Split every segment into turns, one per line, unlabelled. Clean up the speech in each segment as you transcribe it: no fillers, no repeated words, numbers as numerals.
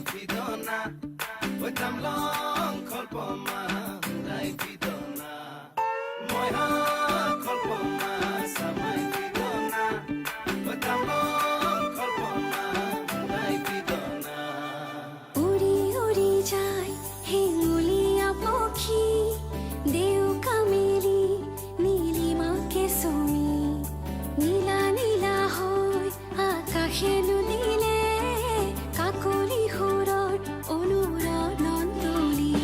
fidona Wetam long kolpoma Rai fidona Moya kolpoma Samai fidona Wetam long kolpoma Rai fidona
Uri Uri Jai Hey Uliya Pokhi Deu Kameli Nilima ke somi Nila nila hoy Akashe nudile Kakoli horor Onura nondoli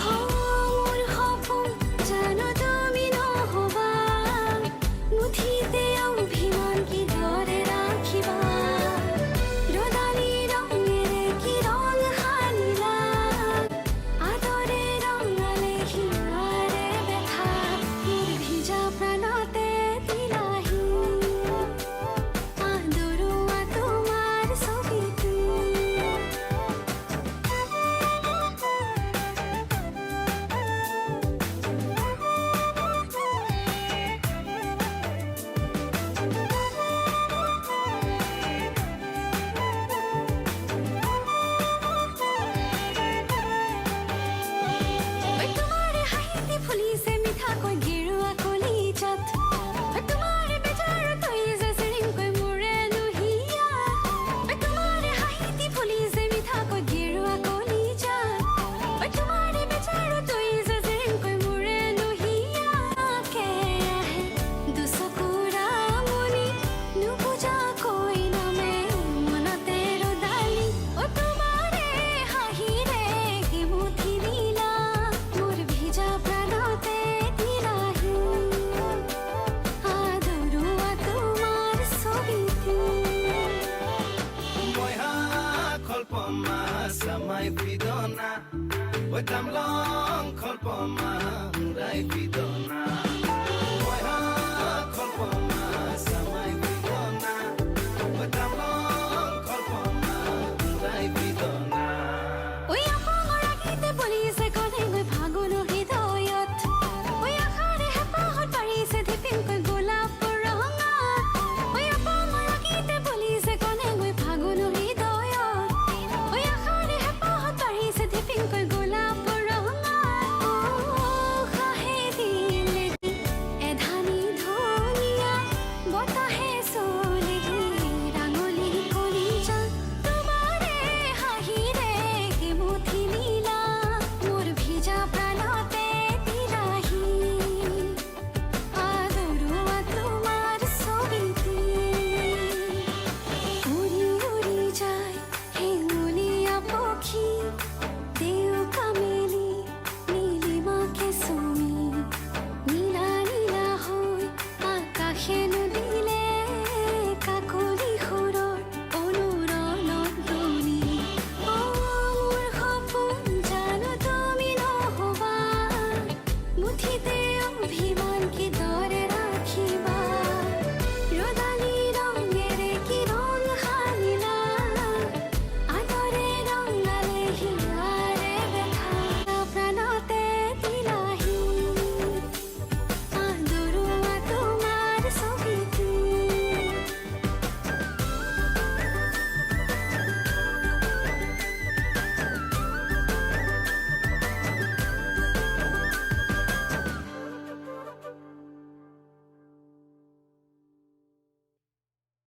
Hor hopum Jano tumi no hoba Muthite abhiman ki dore rakhiba Rodali rongere ki rong hanila Adore rongale himare betha Mur bhija pranote dilahi Adorua tomar sobiti तुम्हारे हाथी fully से मीठा कोई गिरुआ कोली चत तुम्हारे बेचारा कोई जसरिंग कोई मुरे लुहिया तुम्हारे हाथी फुली से मीठा कोई गिरुआ कोली चत तुम्हारे बेचारा कोई जसरिंग कोई मुरे लुहिया के है दुसकुरा मुनी नुपुजा कोई न में मन तेरो डाली ओ तुम्हारे हाही रे की मुठी लीला मोर भिजा प्राणते दिलाही आदरुआ तुम्हार सोबिती
Moya kolpoma Samai fidona Wetam long kolpoma Rai fidona Moya kolpoma Samai fidona Wetam long kolpoma Rai fidona
ওই আপাঙৰ আগিতে পুলিচে কলে গৈ ফাগুন হৃদয়ত ওই আখাৰে হেঁপাহত পাৰিছে ধিপিনকৈ গোলাপৰ ৰঙা ওই আপাঙৰ আগিতে পুলিচে কলে গৈ ফাগুন হৃদয়ত ওই আখাৰে হেঁপাহত পাৰিছে ধিপিনকৈ গোলাপৰ ৰঙা খাহে দিলে এধানি ধনিয়া বতাহে চলেহি ৰাঙলী কলিজা তোমাৰে হাঁহিৰে কি মুঠি লীলা মোৰ ভিজা প্ৰাণতে দিলাহি আদৰুৱা তোমাৰ ছবিটি উৰি উৰি যায় হেঙুলীয়া পক্ষী দেউ কামেলি নীলিমাকে চুমি নীলা নীলা হৈ আকাশে নদিলে কাকলি সুৰৰ অনুৰণত ধনী মোৰ সপোন জানো তুমি নহবা মুঠিতে